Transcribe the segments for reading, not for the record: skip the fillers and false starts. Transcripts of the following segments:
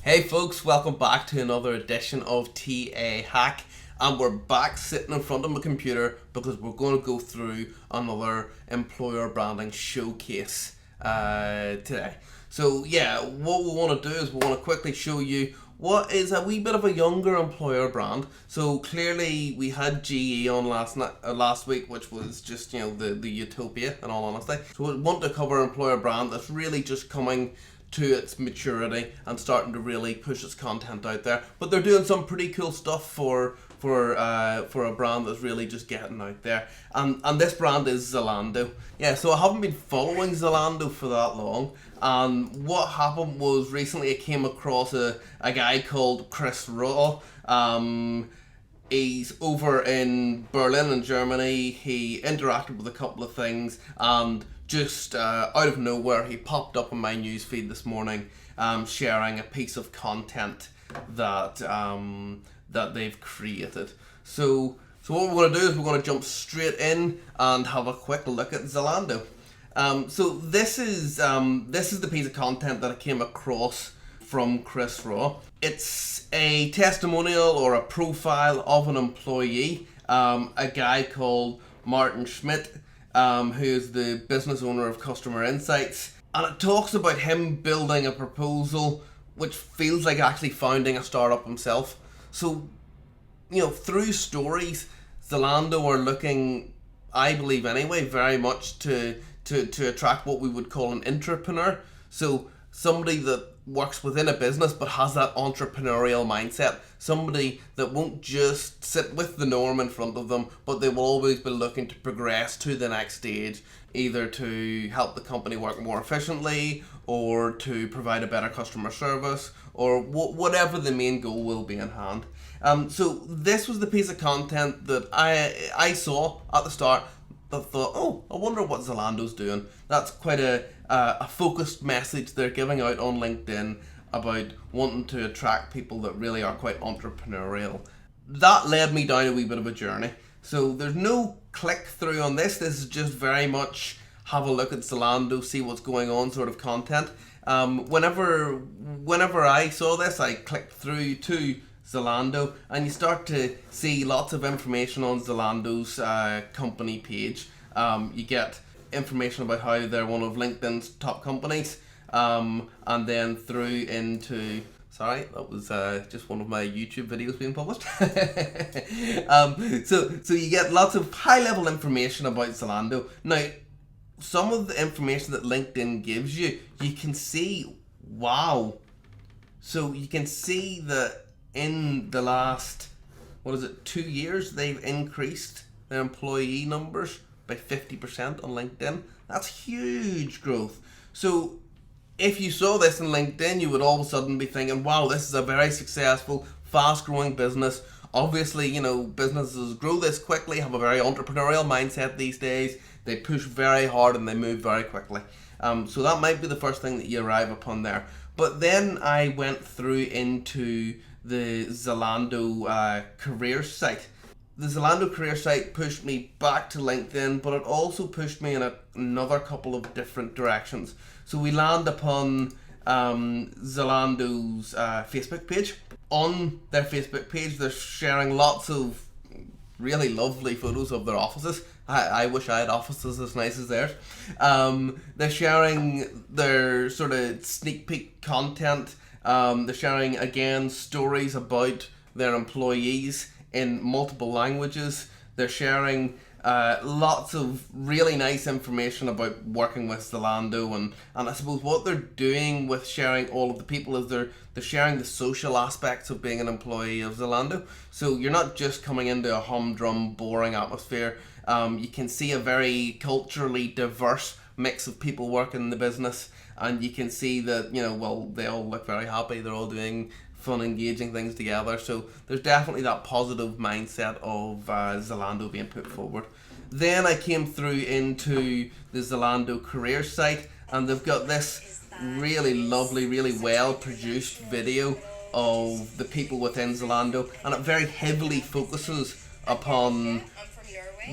Hey folks, welcome back to another edition of TAHack, and we're back sitting in front of my computer because we're going to go through another employer branding showcase today. So yeah, what we want to do is we want to quickly show you what is a wee bit of a younger employer brand. So clearly we had GE on last week, which was just the utopia in all honesty. So we want to cover an employer brand that's really just coming to its maturity and starting to really push its content out there. But they're doing some pretty cool stuff for a brand that's really just getting out there. And this brand is Zalando. Yeah, so I haven't been following Zalando for that long. And what happened was recently I came across a guy called Chris Raw. He's over in Berlin in Germany. He interacted with a couple of things, and just out of nowhere he popped up on my newsfeed this morning, sharing a piece of content that they've created. So what we're going to do is we're going to jump straight in and have a quick look at Zalando. So this is the piece of content that I came across from Chris Raw. It's a testimonial or a profile of an employee, a guy called Martin Schmidt, who is the business owner of Customer Insights, and it talks about him building a proposal which feels like actually founding a startup himself. So, through stories, Zalando are looking, I believe anyway, very much to attract what we would call an entrepreneur. So somebody that works within a business but has that entrepreneurial mindset, somebody that won't just sit with the norm in front of them, but they will always be looking to progress to the next stage, either to help the company work more efficiently or to provide a better customer service, or whatever the main goal will be in hand. So this was the piece of content that I saw at the start that thought, oh, I wonder what Zalando's doing. That's quite a focused message they're giving out on LinkedIn about wanting to attract people that really are quite entrepreneurial. That led me down a wee bit of a journey. So there's no click through on this. This is just very much have a look at Zalando, see what's going on sort of content. Whenever I saw this, I clicked through to Zalando, and you start to see lots of information on Zalando's company page. You get information about how they're one of LinkedIn's top companies, and then through into, sorry, that was just one of my YouTube videos being published. So you get lots of high level information about Zalando. Now, some of the information that LinkedIn gives you, you can see, wow. So you can see that in the last, 2 years, they've increased their employee numbers by 50% on LinkedIn. That's huge growth. So if you saw this in LinkedIn, you would all of a sudden be thinking, wow, this is a very successful, fast-growing business. Obviously, businesses grow this quickly, have a very entrepreneurial mindset these days. They push very hard and they move very quickly. So that might be the first thing that you arrive upon there. But then I went through into the Zalando career site. The Zalando career site pushed me back to LinkedIn, but it also pushed me in another couple of different directions. So we land upon Zalando's Facebook page. On their Facebook page, they're sharing lots of really lovely photos of their offices. I wish I had offices as nice as theirs. They're sharing their sort of sneak peek content. They're sharing, again, stories about their employees in multiple languages. They're sharing lots of really nice information about working with Zalando, and I suppose what they're doing with sharing all of the people is they're sharing the social aspects of being an employee of Zalando. So you're not just coming into a humdrum, boring atmosphere. You can see a very culturally diverse mix of people working in the business, and you can see that, they all look very happy. They're all doing fun, engaging things together. So there's definitely that positive mindset of Zalando being put forward. Then I came through into the Zalando career site, and they've got this really lovely, really well produced video of the people within Zalando, and it very heavily focuses upon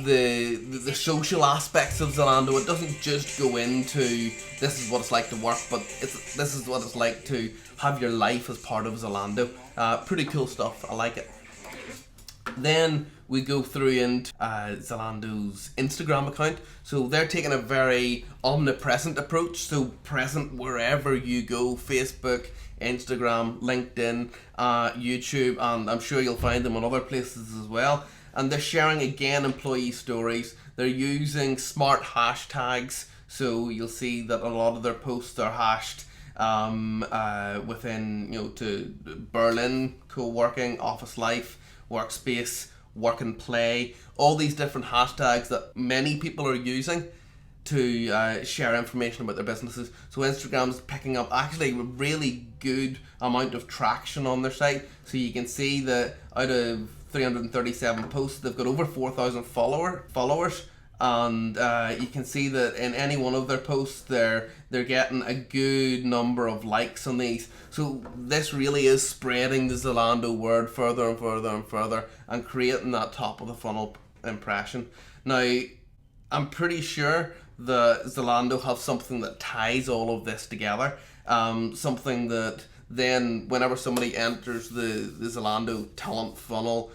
the social aspects of Zalando. It doesn't just go into this is what it's like to work, but this is what it's like to have your life as part of Zalando. Pretty cool stuff. I like it. Then we go through into Zalando's Instagram account. So they're taking a very omnipresent approach, so present wherever you go: Facebook, Instagram, LinkedIn, YouTube, and I'm sure you'll find them on other places as well. And they're sharing, again, employee stories. They're using smart hashtags, so you'll see that a lot of their posts are hashed within, to Berlin, co-working, office life, workspace, work and play, all these different hashtags that many people are using to share information about their businesses. So Instagram's picking up actually a really good amount of traction on their site. So you can see that out of 337 posts, they've got over 4,000 followers, and you can see that in any one of their posts, they're getting a good number of likes on these. So this really is spreading the Zalando word further and further and further, and creating that top of the funnel impression. Now, I'm pretty sure that Zalando have something that ties all of this together. Something that then, whenever somebody enters the Zalando talent funnel,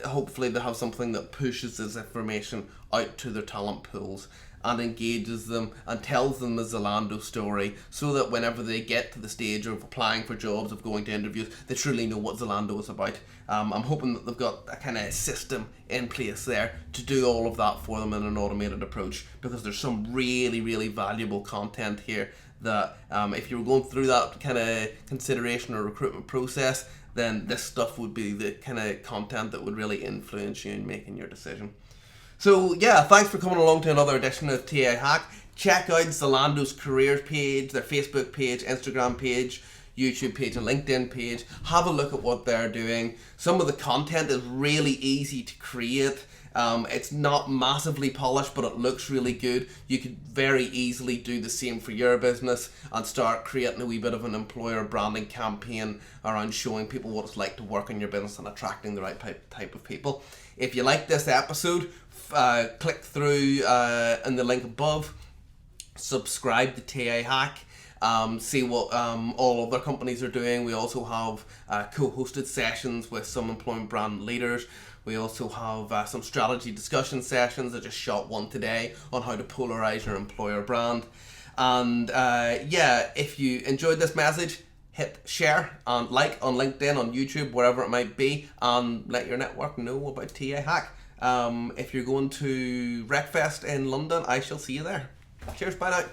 hopefully they have something that pushes this information out to their talent pools and engages them and tells them the Zalando story, so that whenever they get to the stage of applying for jobs, of going to interviews, they truly know what Zalando is about. I'm hoping that they've got a kind of system in place there to do all of that for them in an automated approach, because there's some really, really valuable content here that if you were going through that kind of consideration or recruitment process, then this stuff would be the kind of content that would really influence you in making your decision. So yeah, thanks for coming along to another edition of TAHack. Check out Zalando's careers page, their Facebook page, Instagram page, YouTube page and LinkedIn page. Have a look at what they're doing. Some of the content is really easy to create. It's not massively polished, but it looks really good. You could very easily do the same for your business and start creating a wee bit of an employer branding campaign around showing people what it's like to work in your business and attracting the right type of people. If you like this episode, click through in the link above, subscribe to TAHack. See what all other companies are doing. We also have co-hosted sessions with some employment brand leaders. We also have some strategy discussion sessions. I just shot one today on how to polarize your employer brand. And yeah, if you enjoyed this message, hit share and like on LinkedIn, on YouTube, wherever it might be, and let your network know about TAHack. If you're going to Wreckfest in London, I shall see you there. Cheers, bye now.